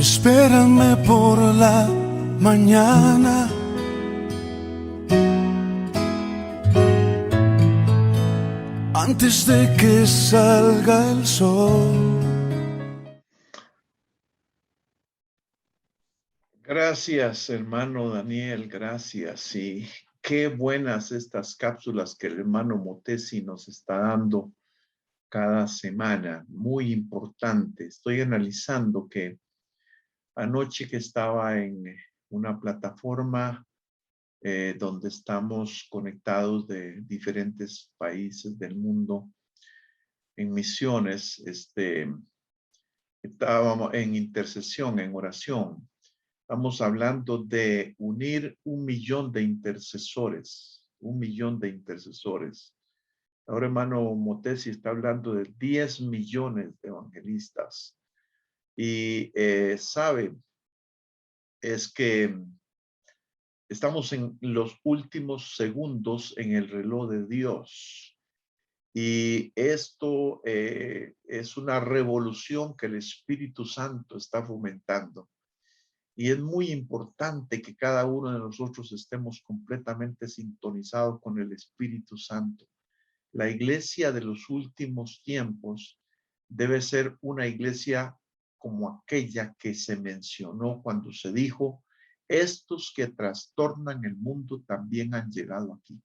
Espérame por la mañana, antes de que salga el sol. Gracias, hermano Daniel, gracias. Y qué buenas estas cápsulas que el hermano Motesi nos está dando cada semana. Muy importante. Estoy analizando que anoche que estaba en una plataforma donde estamos conectados de diferentes países del mundo en misiones, estábamos en intercesión, en oración. Estamos hablando de unir 1.000.000 de intercesores, 1.000.000 de intercesores. Ahora, hermano Motesi está hablando de 10 millones de evangelistas. Y sabe, es que estamos en los últimos segundos en el reloj de Dios. Y esto es una revolución que el Espíritu Santo está fomentando. Y es muy importante que cada uno de nosotros estemos completamente sintonizados con el Espíritu Santo. La iglesia de los últimos tiempos debe ser una iglesia como aquella que se mencionó cuando se dijo, estos que trastornan el mundo también han llegado aquí.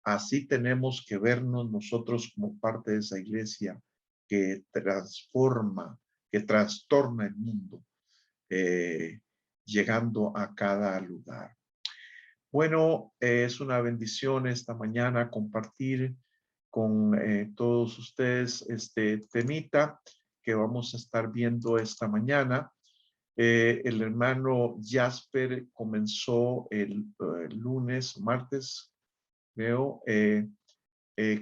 Así tenemos que vernos nosotros como parte de esa iglesia que transforma, que trastorna el mundo. Llegando a cada lugar. Bueno, es una bendición esta mañana compartir con todos ustedes este temita que vamos a estar viendo esta mañana. El hermano Jasper comenzó el martes, creo,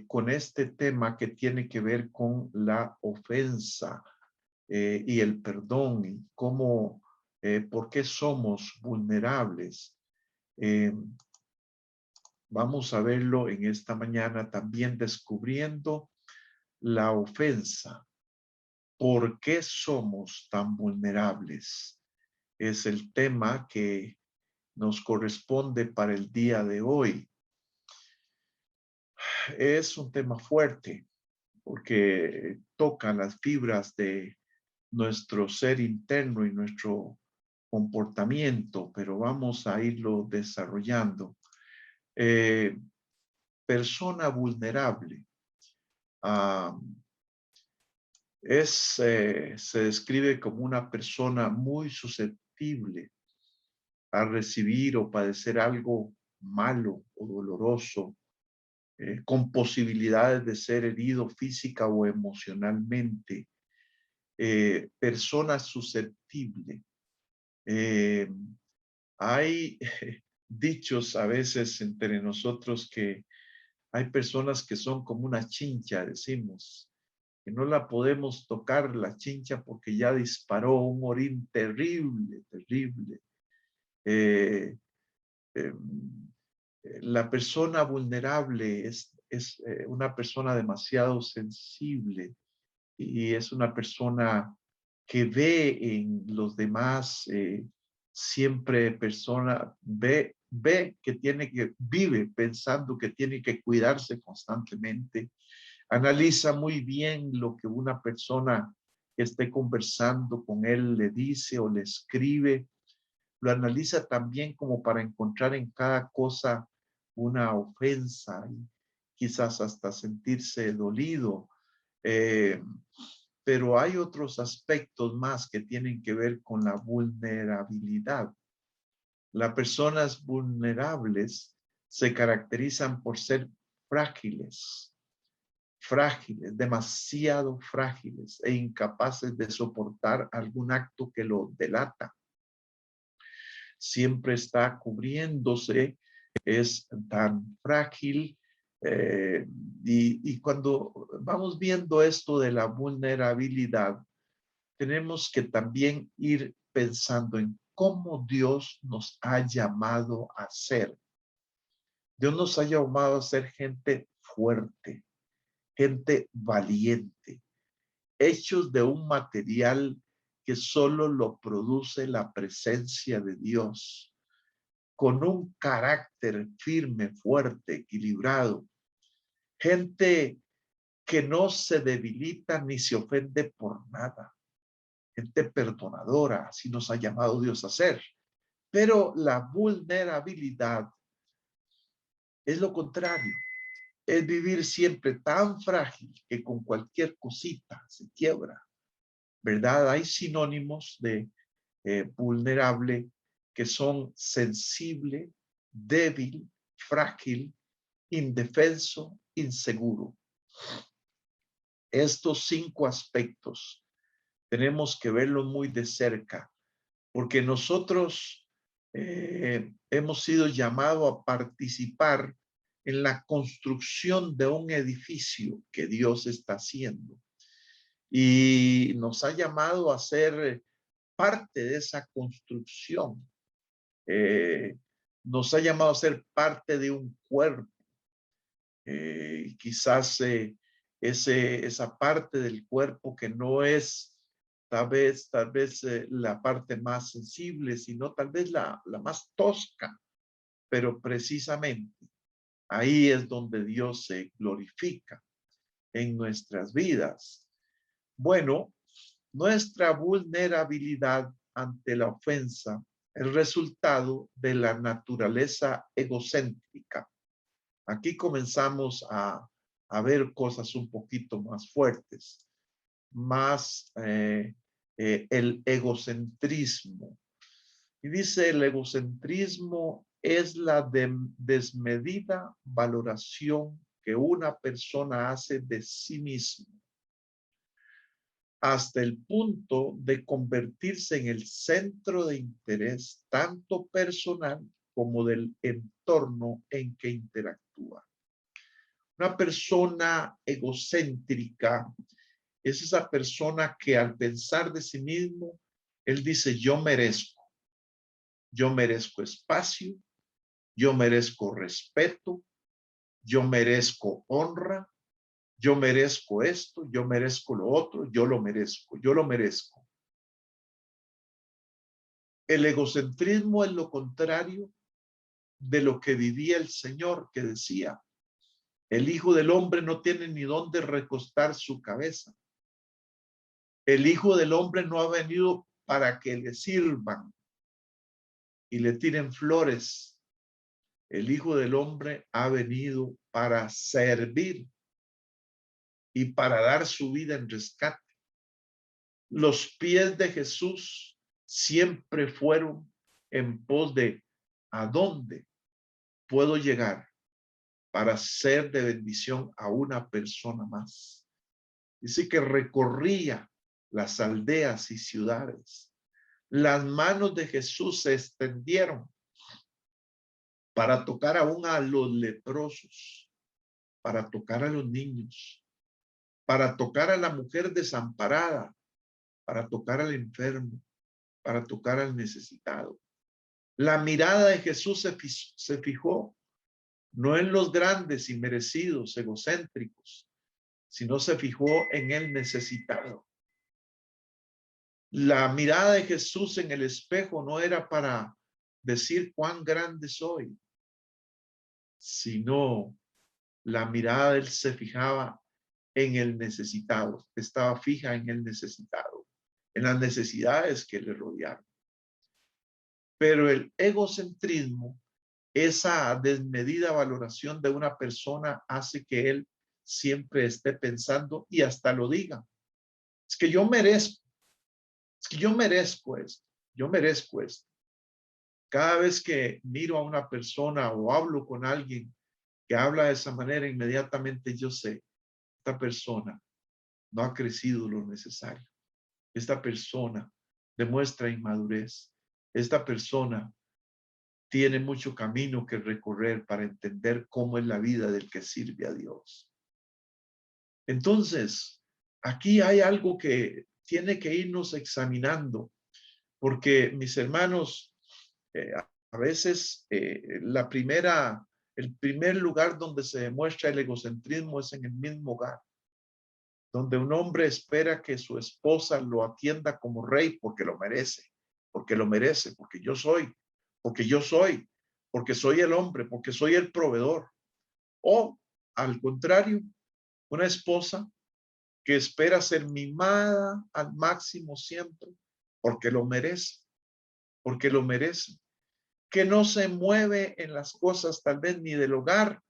con este tema que tiene que ver con la ofensa y el perdón y cómo ¿por qué somos vulnerables? Vamos a verlo en esta mañana también descubriendo la ofensa. ¿Por qué somos tan vulnerables? Es el tema que nos corresponde para el día de hoy. Es un tema fuerte porque toca las fibras de nuestro ser interno y nuestro comportamiento, pero vamos a irlo desarrollando. Persona vulnerable se describe como una persona muy susceptible a recibir o padecer algo malo o doloroso, con posibilidades de ser herido física o emocionalmente. Persona susceptible. Hay dichos a veces entre nosotros que hay personas que son como una chincha, decimos, que no la podemos tocar la chincha porque ya disparó un orín terrible, terrible. La persona vulnerable es una persona demasiado sensible y es una persona que ve en los demás siempre ve que vive pensando que tiene que cuidarse constantemente, analiza muy bien lo que una persona que esté conversando con él le dice o le escribe, lo analiza también como para encontrar en cada cosa una ofensa y quizás hasta sentirse dolido. Pero hay otros aspectos más que tienen que ver con la vulnerabilidad. Las personas vulnerables se caracterizan por ser frágiles, demasiado frágiles e incapaces de soportar algún acto que lo delata. Siempre está cubriéndose, es tan frágil. Y cuando vamos viendo esto de la vulnerabilidad, tenemos que también ir pensando en cómo Dios nos ha llamado a ser. Dios nos ha llamado a ser gente fuerte, gente valiente, hechos de un material que solo lo produce la presencia de Dios, con un carácter firme, fuerte, equilibrado. Gente que no se debilita ni se ofende por nada. Gente perdonadora, así nos ha llamado Dios a ser. Pero la vulnerabilidad es lo contrario. Es vivir siempre tan frágil que con cualquier cosita se quiebra, ¿verdad? Hay sinónimos de vulnerable que son sensible, débil, frágil, indefenso, inseguro. Estos 5 aspectos tenemos que verlos muy de cerca, porque nosotros hemos sido llamados a participar en la construcción de un edificio que Dios está haciendo. Y nos ha llamado a ser parte de esa construcción. Nos ha llamado a ser parte de un cuerpo. Quizás esa parte del cuerpo que no es tal vez la parte más sensible, sino tal vez la más tosca, pero precisamente ahí es donde Dios se glorifica en nuestras vidas. Bueno, nuestra vulnerabilidad ante la ofensa es resultado de la naturaleza egocéntrica. Aquí comenzamos a ver cosas un poquito más fuertes, más el egocentrismo. Y dice, el egocentrismo es la desmedida valoración que una persona hace de sí misma, hasta el punto de convertirse en el centro de interés tanto personal como del entorno en que interactúa. Una persona egocéntrica es esa persona que al pensar de sí mismo, él dice, yo merezco espacio, yo merezco respeto, yo merezco honra, yo merezco esto, yo merezco lo otro, yo lo merezco, yo lo merezco. El egocentrismo es lo contrario de lo que vivía el Señor, que decía, el Hijo del Hombre no tiene ni dónde recostar su cabeza. El Hijo del Hombre no ha venido para que le sirvan y le tiren flores. El Hijo del Hombre ha venido para servir y para dar su vida en rescate. Los pies de Jesús siempre fueron en pos de ¿a dónde puedo llegar para ser de bendición a una persona más? Dice que recorría las aldeas y ciudades. Las manos de Jesús se extendieron para tocar aún a los leprosos, para tocar a los niños, para tocar a la mujer desamparada, para tocar al enfermo, para tocar al necesitado. La mirada de Jesús se fijó no en los grandes y merecidos egocéntricos, sino se fijó en el necesitado. La mirada de Jesús en el espejo no era para decir cuán grande soy, sino la mirada de él se fijaba en el necesitado, estaba fija en el necesitado, en las necesidades que le rodearon. Pero el egocentrismo, esa desmedida valoración de una persona, hace que él siempre esté pensando y hasta lo diga. Es que yo merezco, es que yo merezco esto, yo merezco esto. Cada vez que miro a una persona o hablo con alguien que habla de esa manera, inmediatamente yo sé, esta persona no ha crecido lo necesario. Esta persona demuestra inmadurez. Esta persona tiene mucho camino que recorrer para entender cómo es la vida del que sirve a Dios. Entonces, aquí hay algo que tiene que irnos examinando, porque mis hermanos, a veces el primer lugar donde se demuestra el egocentrismo es en el mismo hogar. donde un hombre espera que su esposa lo atienda como rey porque lo merece, porque lo merece, porque yo soy, porque soy el hombre, porque soy el proveedor. O al contrario, una esposa que espera ser mimada al máximo siempre porque lo merece, porque lo merece, que no se mueve en las cosas tal vez ni del hogar,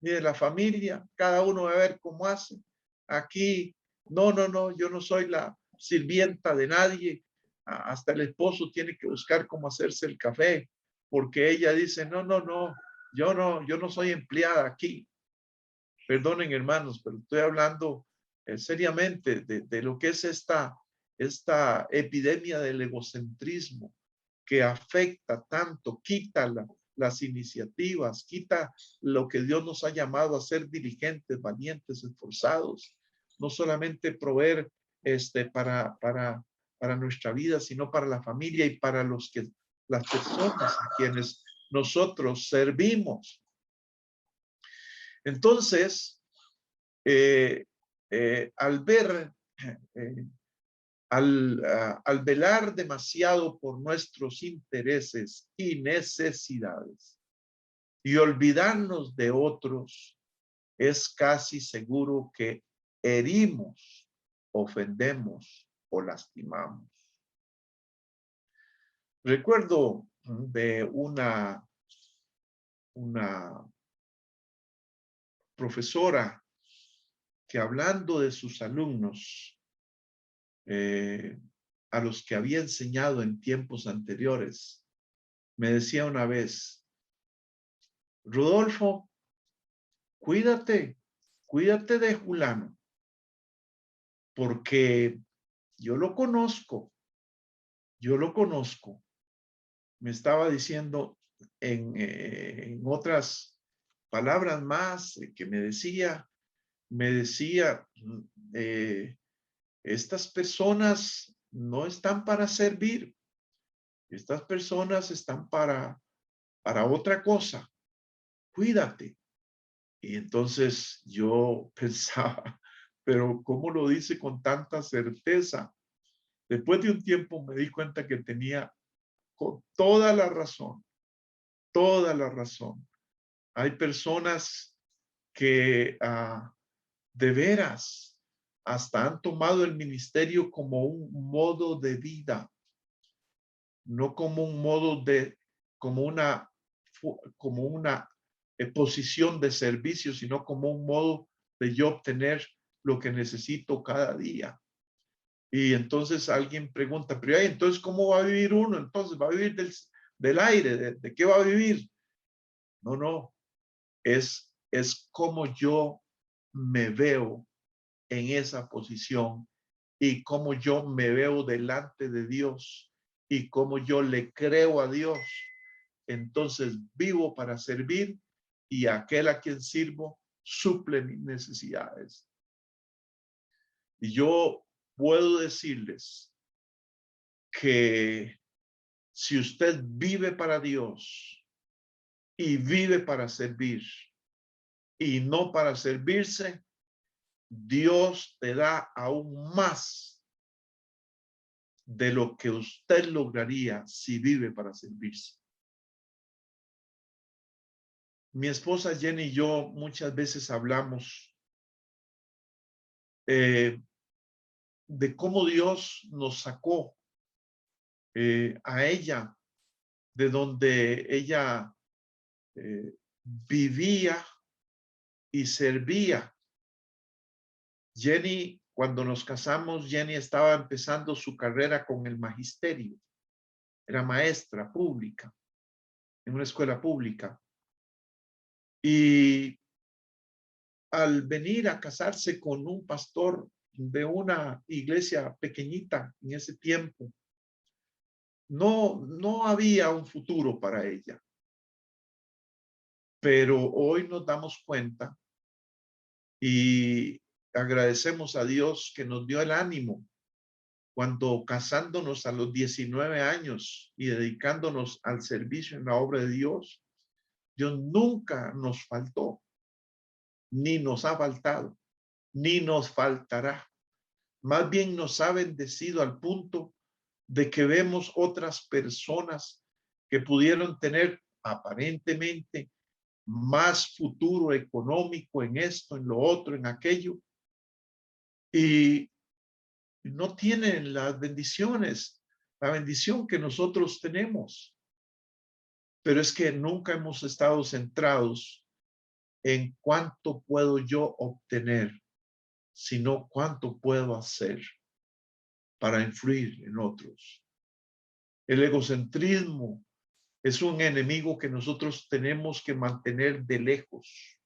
ni de la familia, cada uno va a ver cómo hace. Aquí, no, yo no soy la sirvienta de nadie. Hasta el esposo tiene que buscar cómo hacerse el café, porque ella dice, no, yo no soy empleada aquí. Perdonen, hermanos, pero estoy hablando seriamente de lo que es esta epidemia del egocentrismo que afecta tanto, quita las iniciativas, quita lo que Dios nos ha llamado a ser diligentes, valientes, esforzados, no solamente proveer para nuestra vida, sino para la familia y para las personas a quienes nosotros servimos. Entonces, al ver, al velar demasiado por nuestros intereses y necesidades y olvidarnos de otros, es casi seguro que herimos, ofendemos o lastimamos. Recuerdo de una profesora que, hablando de sus alumnos, a los que había enseñado en tiempos anteriores, me decía una vez, Rodolfo, cuídate de Julano, porque yo lo conozco. Me estaba diciendo en otras palabras más que me decía, estas personas no están para servir, estas personas están para otra cosa, cuídate. Y entonces yo pensaba, pero ¿cómo lo dice con tanta certeza? Después de un tiempo me di cuenta que tenía toda la razón, toda la razón. Hay personas que de veras hasta han tomado el ministerio como un modo de vida, no como un modo como una posición de servicio, sino como un modo de yo obtener lo que necesito cada día. Y entonces alguien pregunta, pero entonces, ¿cómo va a vivir uno? Entonces, ¿va a vivir del aire? ¿De qué va a vivir? No, es como yo me veo en esa posición y cómo yo me veo delante de Dios y cómo yo le creo a Dios. Entonces vivo para servir y aquel a quien sirvo suple mis necesidades. Y yo puedo decirles que si usted vive para Dios y vive para servir y no para servirse, Dios te da aún más de lo que usted lograría si vive para servirse. Mi esposa Jenny y yo muchas veces hablamos de cómo Dios nos sacó a ella, de donde ella vivía y servía. Jenny, cuando nos casamos, Jenny estaba empezando su carrera con el magisterio. Era maestra pública en una escuela pública. Y al venir a casarse con un pastor de una iglesia pequeñita en ese tiempo, no había un futuro para ella. Pero hoy nos damos cuenta y agradecemos a Dios que nos dio el ánimo cuando, casándonos a los 19 años y dedicándonos al servicio en la obra de Dios, Dios nunca nos faltó, ni nos ha faltado. ni nos faltará. Más bien nos ha bendecido al punto de que vemos otras personas que pudieron tener aparentemente más futuro económico en esto, en lo otro, en aquello, y no tienen las bendiciones, la bendición que nosotros tenemos. Pero es que nunca hemos estado centrados en cuánto puedo yo obtener, sino cuánto puedo hacer para influir en otros. El egocentrismo es un enemigo que nosotros tenemos que mantener de lejos,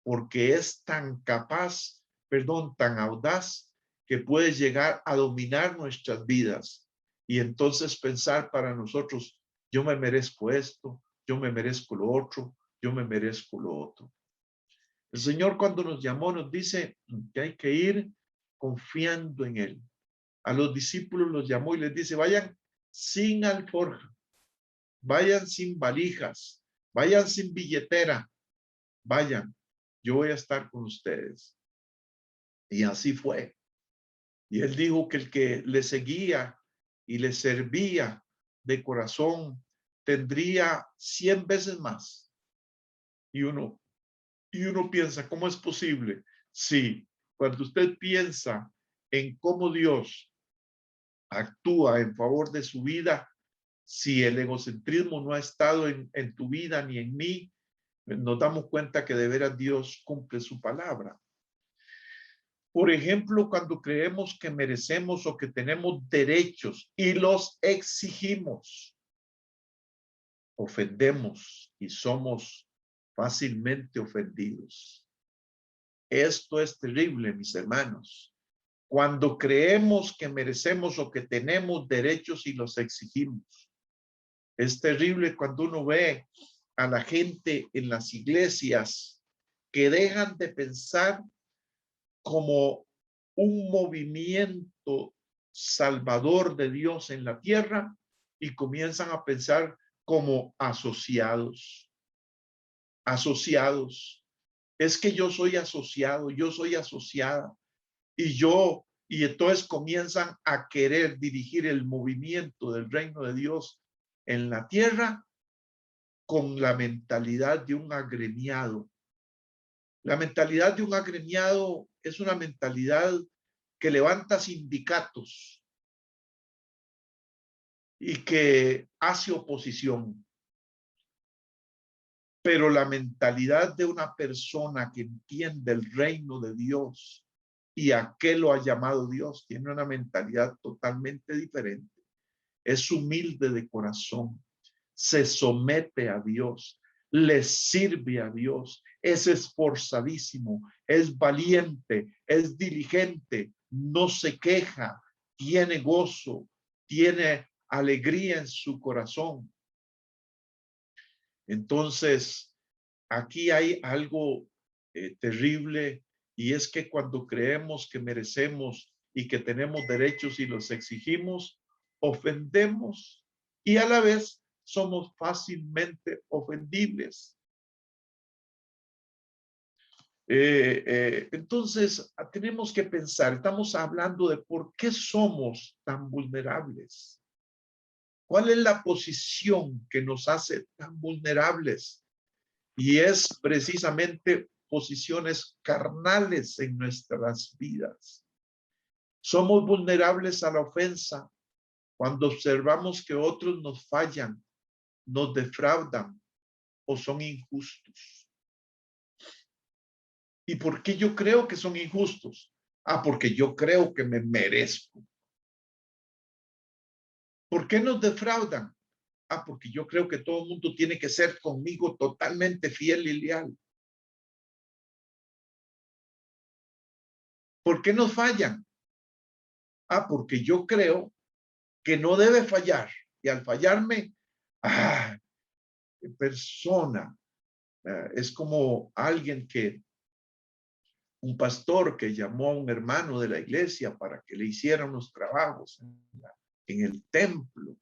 porque es tan capaz, tan audaz, que puede llegar a dominar nuestras vidas. Y entonces pensar para nosotros, yo me merezco esto, yo me merezco lo otro, yo me merezco lo otro. El Señor, cuando nos llamó, nos dice que hay que ir confiando en Él. A los discípulos los llamó y les dice, vayan sin alforja, vayan sin valijas, vayan sin billetera, vayan, yo voy a estar con ustedes. Y así fue. Y Él dijo que el que le seguía y le servía de corazón tendría 100 veces más. Y uno piensa, ¿cómo es posible? Sí, cuando usted piensa en cómo Dios actúa en favor de su vida, si el egocentrismo no ha estado en tu vida ni en mí, nos damos cuenta que de veras Dios cumple su palabra. Por ejemplo, cuando creemos que merecemos o que tenemos derechos y los exigimos, ofendemos y somos fácilmente ofendidos. Esto es terrible, mis hermanos. Cuando creemos que merecemos o que tenemos derechos y los exigimos. Es terrible cuando uno ve a la gente en las iglesias que dejan de pensar como un movimiento salvador de Dios en la tierra y comienzan a pensar como asociados. Asociados. Es que yo soy asociado, yo soy asociada y entonces comienzan a querer dirigir el movimiento del reino de Dios en la tierra con la mentalidad de un agremiado. La mentalidad de un agremiado es una mentalidad que levanta sindicatos y que hace oposición. Pero la mentalidad de una persona que entiende el reino de Dios y a qué lo ha llamado Dios tiene una mentalidad totalmente diferente. Es humilde de corazón, se somete a Dios, le sirve a Dios, es esforzadísimo, es valiente, es diligente, no se queja, tiene gozo, tiene alegría en su corazón. Entonces, aquí hay algo terrible, y es que cuando creemos que merecemos y que tenemos derechos y los exigimos, ofendemos y a la vez somos fácilmente ofendibles. Entonces, tenemos que pensar, estamos hablando de por qué somos tan vulnerables. ¿Cuál es la posición que nos hace tan vulnerables? Y es precisamente posiciones carnales en nuestras vidas. Somos vulnerables a la ofensa cuando observamos que otros nos fallan, nos defraudan o son injustos. ¿Y por qué yo creo que son injustos? Porque yo creo que me merezco. ¿Por qué nos defraudan? Porque yo creo que todo el mundo tiene que ser conmigo totalmente fiel y leal. ¿Por qué nos fallan? Porque yo creo que no debe fallar. Y al fallarme, persona, es como alguien un pastor que llamó a un hermano de la iglesia para que le hiciera unos trabajos en el templo.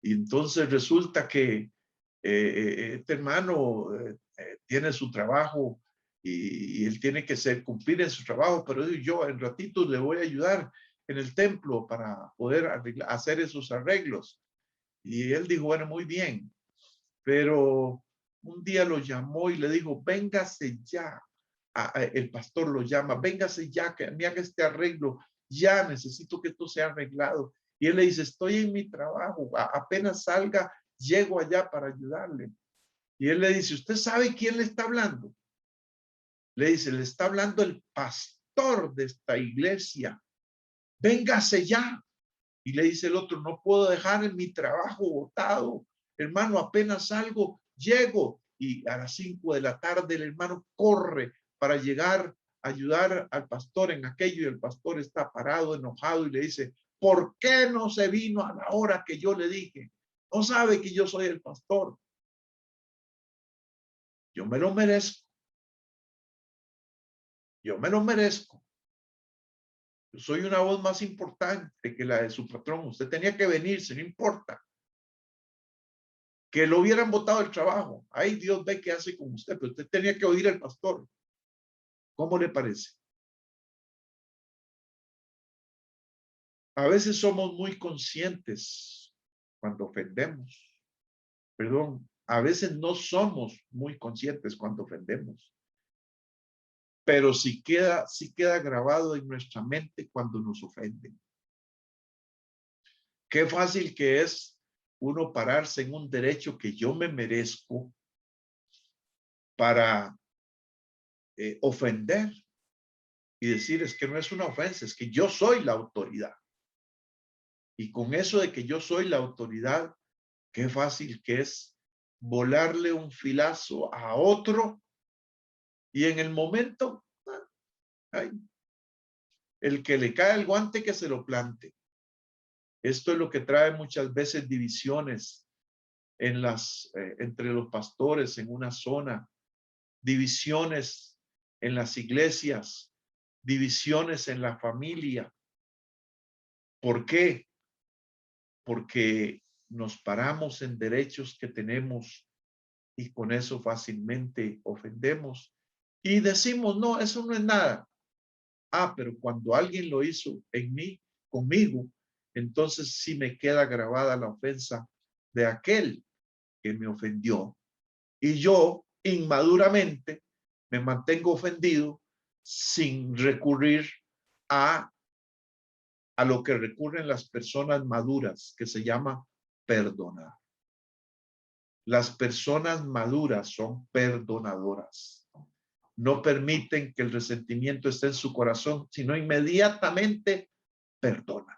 Y entonces resulta que este hermano tiene su trabajo y él tiene que cumplir en su trabajo, pero yo en ratitos le voy a ayudar en el templo para poder hacer esos arreglos. Y él dijo, bueno, muy bien, pero un día lo llamó y le dijo, véngase ya. El pastor lo llama, véngase ya, que me haga este arreglo, ya necesito que esto sea arreglado. Y él le dice, estoy en mi trabajo, apenas salga, llego allá para ayudarle. Y él le dice, ¿usted sabe quién le está hablando? Le dice, le está hablando el pastor de esta iglesia. Véngase ya. Y le dice el otro, no puedo dejar en mi trabajo botado. Hermano, apenas salgo, llego. Y a las 5 de la tarde el hermano corre para llegar a ayudar al pastor en aquello. Y el pastor está parado, enojado, y le dice, ¿por qué no se vino a la hora que yo le dije? No sabe que yo soy el pastor. Yo me lo merezco. Yo me lo merezco. Yo soy una voz más importante que la de su patrón. Usted tenía que venirse, no importa. Que lo hubieran botado del trabajo. Ay, Dios ve qué hace con usted, pero usted tenía que oír al pastor. ¿Cómo le parece? A veces somos muy conscientes cuando ofendemos. Perdón, a veces no somos muy conscientes cuando ofendemos. Pero sí queda grabado en nuestra mente cuando nos ofenden. Qué fácil que es uno pararse en un derecho que yo me merezco para ofender y decir, es que no es una ofensa, es que yo soy la autoridad. Y con eso de que yo soy la autoridad, qué fácil que es volarle un filazo a otro y en el momento, ay, el que le cae el guante que se lo plante. Esto es lo que trae muchas veces divisiones en entre los pastores en una zona, divisiones en las iglesias, divisiones en la familia. ¿Por qué? Porque nos paramos en derechos que tenemos y con eso fácilmente ofendemos y decimos, no, eso no es nada. Ah, pero cuando alguien lo hizo en mí, conmigo, entonces sí me queda grabada la ofensa de aquel que me ofendió. Y yo, inmaduramente, me mantengo ofendido sin recurrir a lo que recurren las personas maduras, que se llama perdonar. Las personas maduras son perdonadoras. No permiten que el resentimiento esté en su corazón, sino inmediatamente perdonan.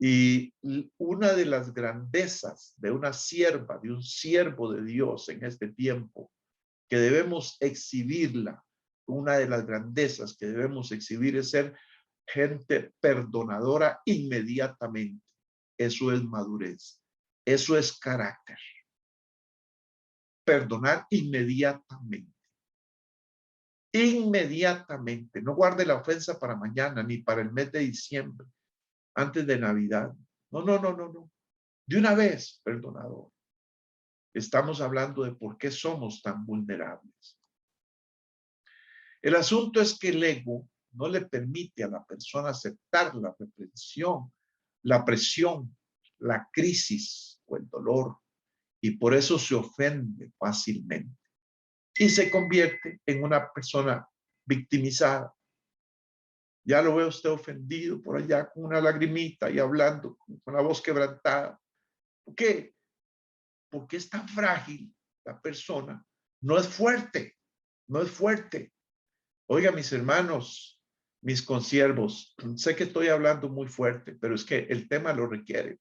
Y una de las grandezas de una sierva, de un siervo de Dios en este tiempo, que debemos exhibirla, una de las grandezas que debemos exhibir es ser gente perdonadora inmediatamente. Eso es madurez. Eso es carácter. Perdonar inmediatamente. Inmediatamente. No guarde la ofensa para mañana ni para el mes de diciembre, antes de Navidad. No, no, no, no, no. De una vez, perdonador. Estamos hablando de por qué somos tan vulnerables. El asunto es que el ego no le permite a la persona aceptar la reprensión, la presión, la crisis o el dolor, y por eso se ofende fácilmente y se convierte en una persona victimizada. Ya lo ve usted ofendido por allá con una lagrimita y hablando con la voz quebrantada. ¿Por qué? Porque es tan frágil la persona. No es fuerte, no es fuerte. Oiga, mis hermanos, mis consiervos, sé que estoy hablando muy fuerte, pero es que el tema lo requiere.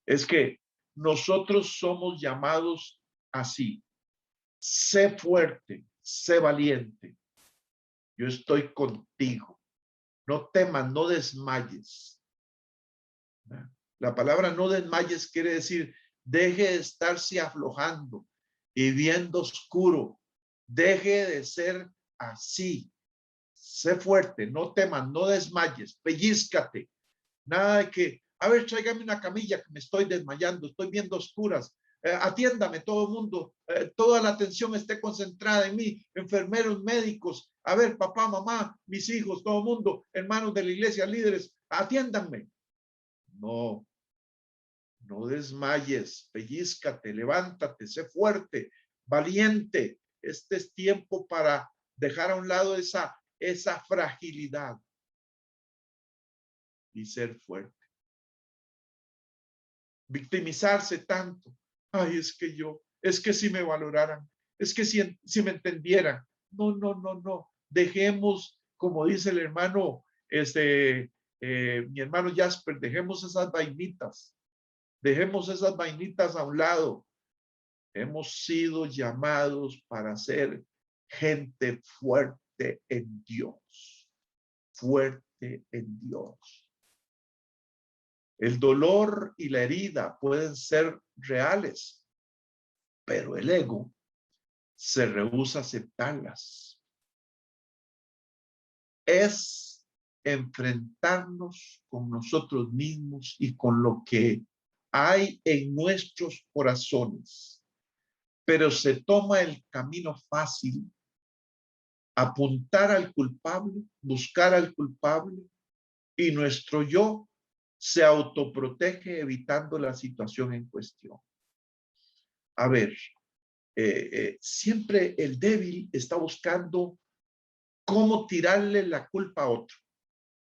Es que nosotros somos llamados así. Sé fuerte, sé valiente. Yo estoy contigo. No temas, no desmayes. La palabra no desmayes quiere decir deje de estarse aflojando y viendo oscuro. Deje de ser así. Sé fuerte, no temas, no desmayes, pellízcate. Nada de que, a ver, tráigame una camilla que me estoy desmayando, estoy viendo oscuras. atiéndame todo el mundo, toda la atención esté concentrada en mí, enfermeros, médicos, a ver, papá, mamá, mis hijos, todo el mundo, hermanos de la iglesia, líderes, atiéndanme. No, no desmayes, pellízcate, levántate, sé fuerte, valiente. Este es tiempo para dejar a un lado esa fragilidad y ser fuerte. Victimizarse tanto. Ay, es que si me valoraran, es que si me entendieran. No, no, no, no. Dejemos, como dice el hermano, mi hermano Jasper, dejemos esas vainitas a un lado. Hemos sido llamados para ser gente fuerte en Dios, fuerte en Dios. El dolor y la herida pueden ser reales, pero el ego se rehúsa a aceptarlas. Es enfrentarnos con nosotros mismos y con lo que hay en nuestros corazones, pero se toma el camino fácil, apuntar al culpable, buscar al culpable, y nuestro yo se autoprotege evitando la situación en cuestión. A ver, siempre el débil está buscando cómo tirarle la culpa a otro.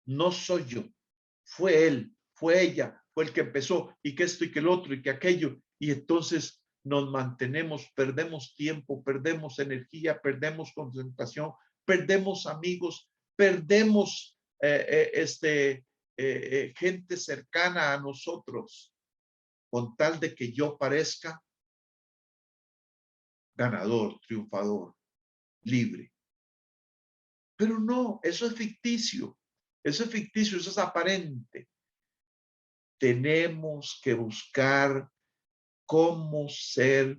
No soy yo, fue él, fue ella, fue el que empezó, y que esto y que el otro y que aquello, y entonces nos mantenemos, perdemos tiempo, perdemos energía, perdemos concentración, perdemos amigos, perdemos gente cercana a nosotros, con tal de que yo parezca ganador, triunfador, libre. Pero no, eso es ficticio, eso es aparente. Tenemos que buscar cómo ser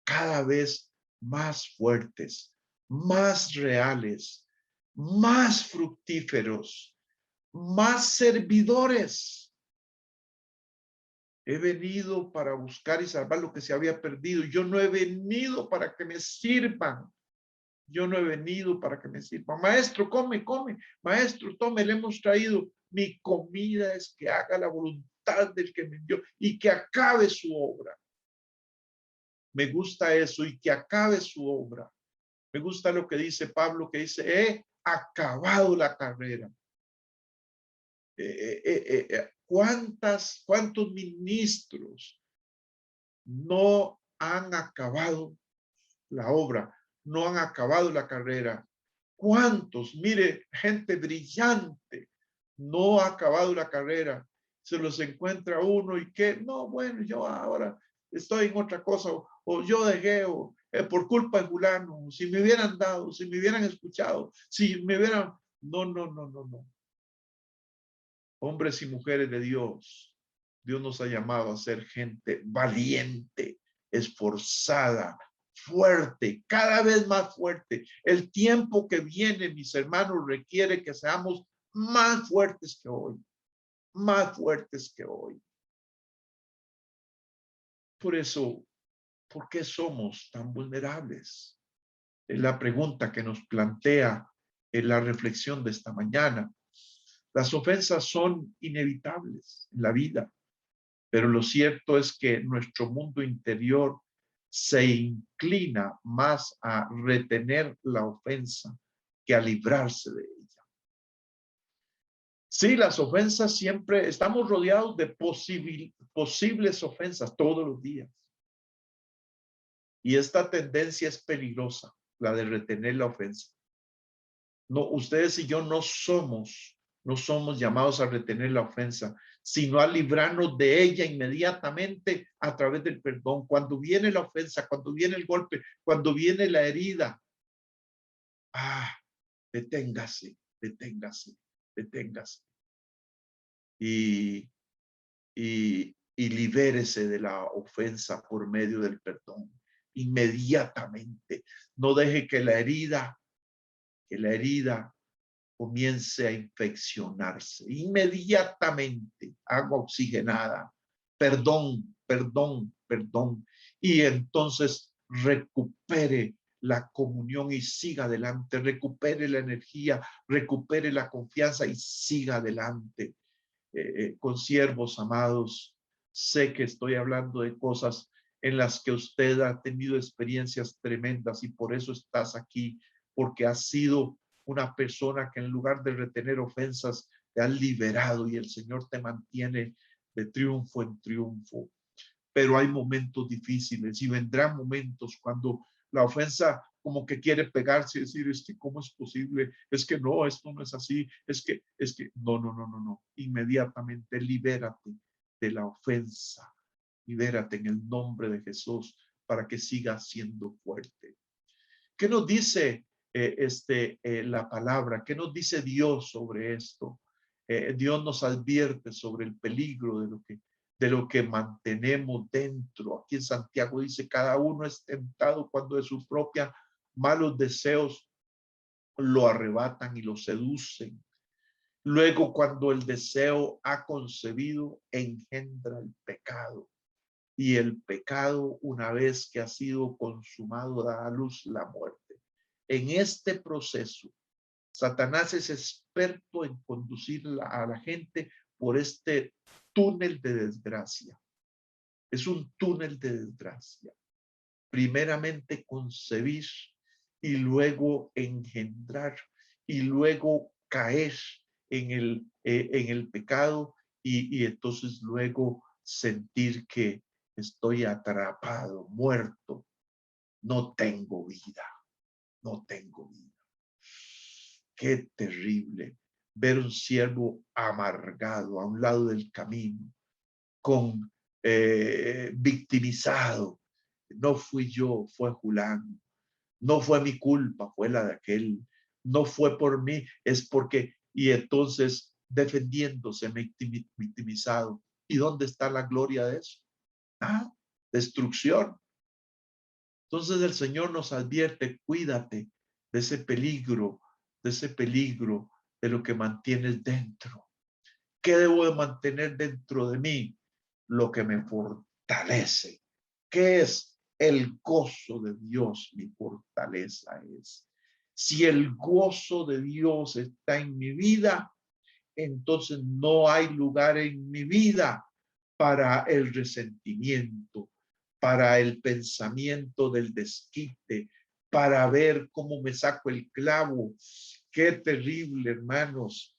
cada vez más fuertes, más reales, más fructíferos, más servidores. He venido para buscar y salvar lo que se había perdido. Yo no he venido para que me sirvan. Yo no he venido para que me sirvan. Maestro, come, come. Maestro, tome, le hemos traído. Mi comida es que haga la voluntad del que me envió y que acabe su obra. Me gusta eso, y que acabe su obra. Me gusta lo que dice Pablo, que dice, he acabado la carrera. ¿Cuántos ministros no han acabado la obra, no han acabado la carrera? ¿Cuántos? Mire, gente brillante no ha acabado la carrera. Se los encuentra uno y que, no, bueno, yo ahora estoy en otra cosa, o yo dejé, o por culpa de fulano, si me hubieran dado, si me hubieran escuchado, si me hubieran... No, no, no, no, no. Hombres y mujeres de Dios, Dios nos ha llamado a ser gente valiente, esforzada, fuerte, cada vez más fuerte. El tiempo que viene, mis hermanos, requiere que seamos más fuertes que hoy, más fuertes que hoy. Por eso, ¿por qué somos tan vulnerables? Es la pregunta que nos plantea en la reflexión de esta mañana. Las ofensas son inevitables en la vida, pero lo cierto es que nuestro mundo interior se inclina más a retener la ofensa que a librarse de ella. Sí, las ofensas siempre, estamos rodeados de posibles ofensas todos los días. Y esta tendencia es peligrosa, la de retener la ofensa. No, ustedes y yo no somos llamados a retener la ofensa, sino a librarnos de ella inmediatamente a través del perdón. Cuando viene la ofensa, cuando viene el golpe, cuando viene la herida, deténgase, deténgase, deténgase. Y libérese de la ofensa por medio del perdón. Inmediatamente. No deje que la herida comience a infeccionarse. Inmediatamente, agua oxigenada, perdón, perdón, perdón. y entonces recupere la comunión y siga adelante, recupere la energía, recupere la confianza y siga adelante. Consiervos amados, sé que estoy hablando de cosas en las que usted ha tenido experiencias tremendas y por eso estás aquí, porque has sido una persona que en lugar de retener ofensas te ha liberado y el Señor te mantiene de triunfo en triunfo. Pero hay momentos difíciles y vendrán momentos cuando la ofensa como que quiere pegarse y decir, es que cómo es posible, es que no, esto no es así, no, no, no, no, no. Inmediatamente libérate de la ofensa, libérate en el nombre de Jesús para que sigas siendo fuerte. ¿Qué nos dice la palabra? ¿Qué nos dice Dios sobre esto? Dios nos advierte sobre el peligro de lo que mantenemos dentro. Aquí en Santiago dice, cada uno es tentado cuando de su propia malos deseos lo arrebatan y lo seducen. Luego, cuando el deseo ha concebido, engendra el pecado. Y el pecado, una vez que ha sido consumado, da a luz la muerte. En este proceso, Satanás es experto en conducir a la gente por este túnel de desgracia. Es un túnel de desgracia. Primeramente concebir y luego engendrar y luego caer en el pecado y entonces luego sentir que estoy atrapado, muerto, no tengo vida, no tengo vida. Qué terrible ver un siervo amargado a un lado del camino, con victimizado. No fui yo, fue Julán. No fue mi culpa, fue la de aquel. No fue por mí, es porque, y entonces defendiéndose, victimizado. ¿Y dónde está la gloria de eso? Ah, destrucción. Entonces el Señor nos advierte, cuídate de ese peligro, de lo que mantienes dentro. ¿Qué debo de mantener dentro de mí? Lo que me fortalece. ¿Qué es? El gozo de Dios, mi fortaleza es. Si el gozo de Dios está en mi vida, entonces no hay lugar en mi vida para el resentimiento, para el pensamiento del desquite, para ver cómo me saco el clavo. Qué terrible, hermanos.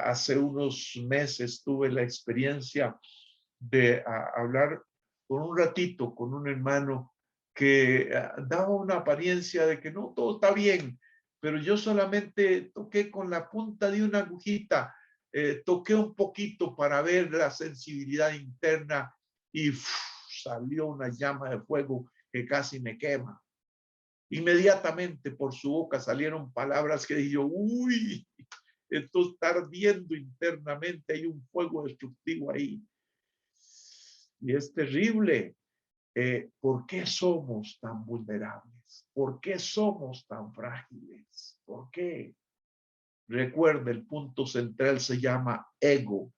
Hace unos meses tuve la experiencia de hablar por un ratito con un hermano que daba una apariencia de que no, todo está bien, pero yo solamente toqué con la punta de una agujita, toqué un poquito para ver la sensibilidad interna y salió una llama de fuego que casi me quema. Inmediatamente por su boca salieron palabras que dije yo, uy, esto está ardiendo internamente, hay un fuego destructivo ahí. Y es terrible. ¿Por qué somos tan vulnerables? ¿Por qué somos tan frágiles? ¿Por qué? Recuerda, el punto central se llama ego.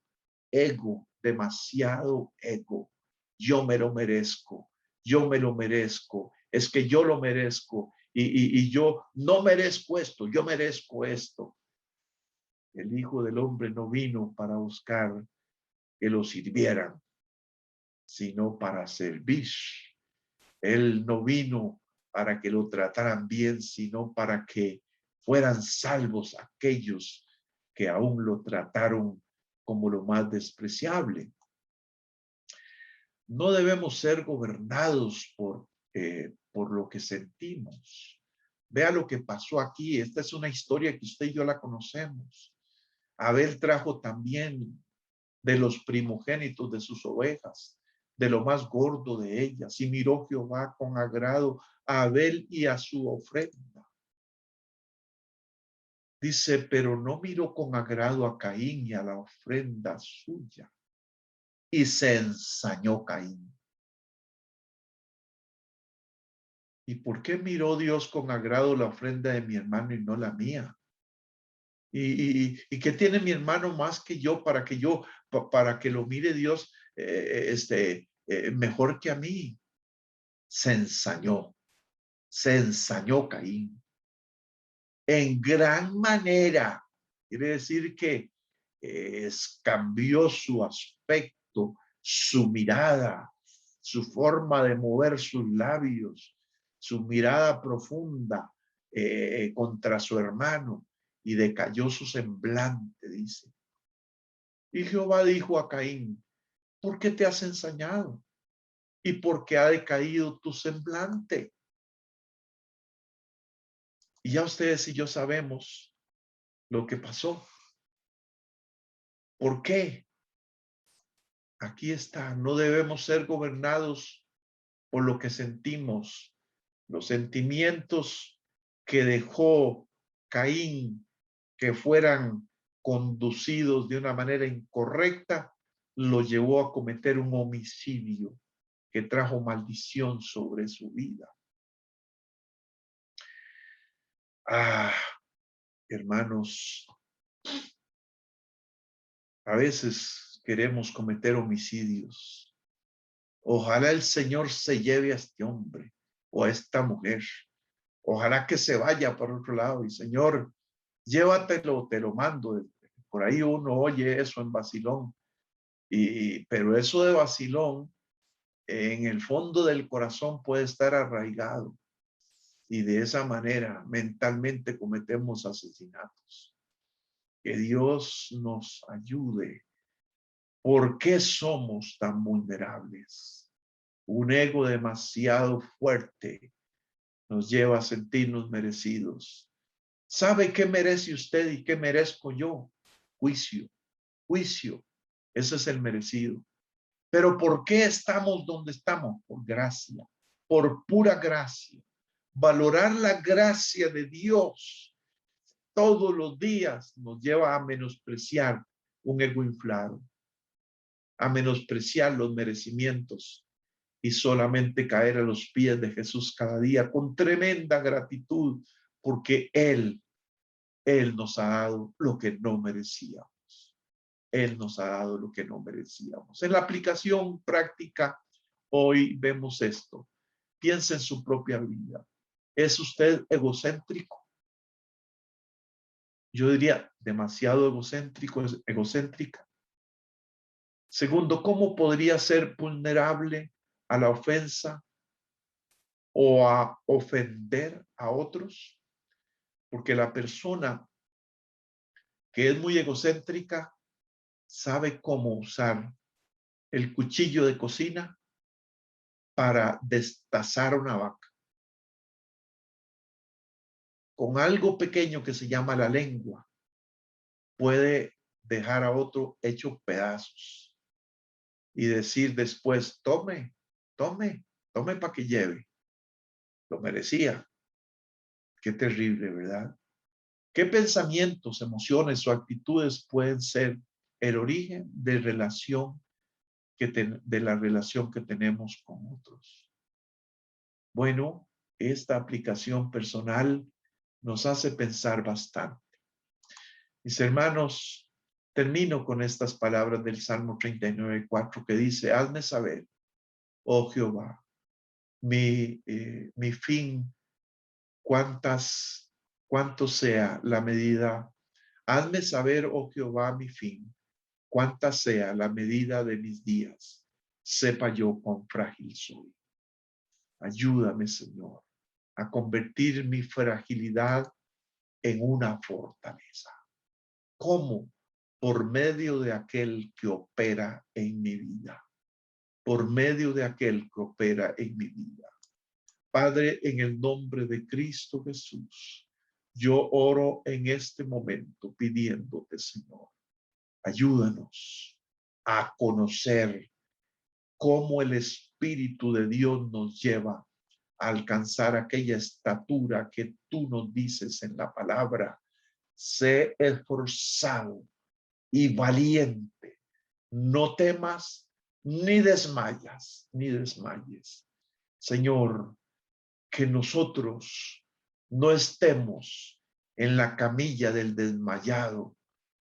Ego, demasiado ego. Yo me lo merezco. Yo me lo merezco. Es que yo lo merezco. Y yo no merezco esto. Yo merezco esto. El Hijo del Hombre no vino para buscar que lo sirvieran, sino para servir. Él no vino para que lo trataran bien, sino para que fueran salvos aquellos que aún lo trataron como lo más despreciable. No debemos ser gobernados por lo que sentimos. Vea lo que pasó aquí. Esta es una historia que usted y yo la conocemos. Abel trajo también de los primogénitos de sus ovejas, de lo más gordo de ellas, y miró Jehová con agrado a Abel y a su ofrenda. Dice, pero no miró con agrado a Caín y a la ofrenda suya. Y se ensañó Caín. ¿Y por qué miró Dios con agrado la ofrenda de mi hermano y no la mía? ¿Y qué tiene mi hermano más que yo para que lo mire Dios mejor que a mí? se ensañó Caín en gran manera. Quiere decir que cambió su aspecto, su mirada, su forma de mover sus labios, su mirada profunda contra su hermano, y decayó su semblante, dice. Y Jehová dijo a Caín: ¿por qué te has ensañado? ¿Y por qué ha decaído tu semblante? Y ya ustedes y yo sabemos lo que pasó. ¿Por qué? Aquí está, no debemos ser gobernados por lo que sentimos. Los sentimientos que dejó Caín, que fueran conducidos de una manera incorrecta, lo llevó a cometer un homicidio que trajo maldición sobre su vida. Ah, hermanos, a veces queremos cometer homicidios. Ojalá el Señor se lleve a este hombre o a esta mujer. Ojalá que se vaya por otro lado. Y Señor, llévatelo, te lo mando. Por ahí uno oye eso en Basilón. Pero eso de Basilón, en el fondo del corazón puede estar arraigado. Y de esa manera mentalmente cometemos asesinatos. Que Dios nos ayude. ¿Por qué somos tan vulnerables? Un ego demasiado fuerte nos lleva a sentirnos merecidos. ¿Sabe qué merece usted y qué merezco yo? Juicio, juicio. Ese es el merecido. Pero ¿por qué estamos donde estamos? Por gracia, por pura gracia. Valorar la gracia de Dios todos los días nos lleva a menospreciar un ego inflado, a menospreciar los merecimientos y solamente caer a los pies de Jesús cada día con tremenda gratitud, porque Él nos ha dado lo que no merecíamos. Él nos ha dado lo que no merecíamos. En la aplicación práctica, hoy vemos esto. Piensa en su propia vida. ¿Es usted egocéntrico? Yo diría demasiado egocéntrico, egocéntrica. Segundo, ¿cómo podría ser vulnerable a la ofensa o a ofender a otros? Porque la persona que es muy egocéntrica sabe cómo usar el cuchillo de cocina para destazar una vaca. Con algo pequeño que se llama la lengua, puede dejar a otro hecho pedazos y decir después: tome, tome, tome para que lleve. Lo merecía. Qué terrible, ¿verdad? ¿Qué pensamientos, emociones o actitudes pueden ser el origen de la relación que tenemos con otros? Bueno, esta aplicación personal nos hace pensar bastante. Mis hermanos, termino con estas palabras del Salmo 39:4 que dice: hazme saber, oh Jehová, mi fin, cuánto sea la medida. Hazme saber, oh Jehová, mi fin, cuánta sea la medida de mis días. Sepa yo cuán frágil soy. Ayúdame, Señor, a convertir mi fragilidad en una fortaleza. ¿Cómo? Por medio de aquel que opera en mi vida. Por medio de aquel que opera en mi vida. Padre, en el nombre de Cristo Jesús, yo oro en este momento pidiéndote, Señor, ayúdanos a conocer cómo el Espíritu de Dios nos lleva a alcanzar aquella estatura que tú nos dices en la palabra. Sé esforzado y valiente. No temas ni desmayes. Señor, que nosotros no estemos en la camilla del desmayado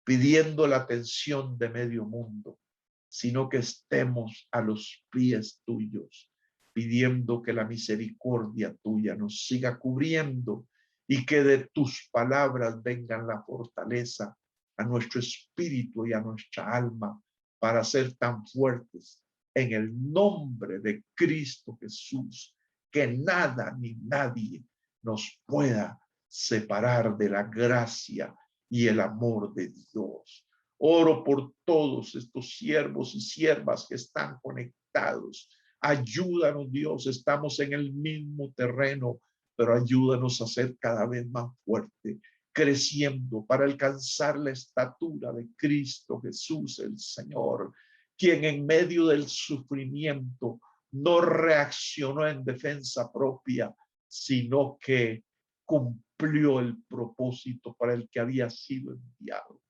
pidiendo la atención de medio mundo, sino que estemos a los pies tuyos, pidiendo que la misericordia tuya nos siga cubriendo y que de tus palabras vengan la fortaleza a nuestro espíritu y a nuestra alma para ser tan fuertes en el nombre de Cristo Jesús, que nada ni nadie nos pueda separar de la gracia y el amor de Dios. Oro por todos estos siervos y siervas que están conectados. Ayúdanos, Dios, estamos en el mismo terreno, pero ayúdanos a ser cada vez más fuerte, creciendo para alcanzar la estatura de Cristo Jesús, el Señor, quien en medio del sufrimiento no reaccionó en defensa propia, sino que cumplió el propósito para el que había sido enviado.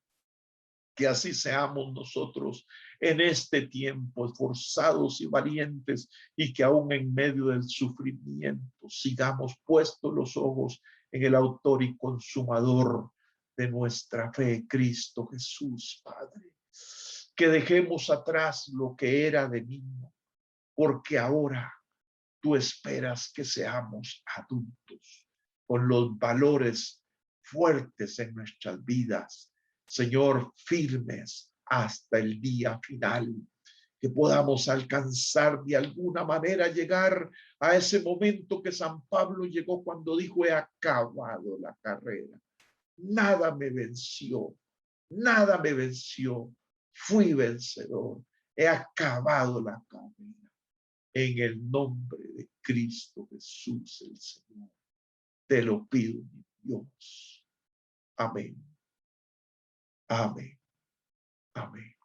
Que así seamos nosotros en este tiempo, esforzados y valientes, y que aún en medio del sufrimiento sigamos puestos los ojos en el autor y consumador de nuestra fe, Cristo Jesús, Padre. Que dejemos atrás lo que era de niño, porque ahora tú esperas que seamos adultos, con los valores fuertes en nuestras vidas, Señor, firmes hasta el día final, que podamos alcanzar de alguna manera, llegar a ese momento que San Pablo llegó cuando dijo: he acabado la carrera, nada me venció, nada me venció, fui vencedor, he acabado la carrera. En el nombre de Cristo Jesús, el Señor, te lo pido, mi Dios. Amén. Amén. Amén.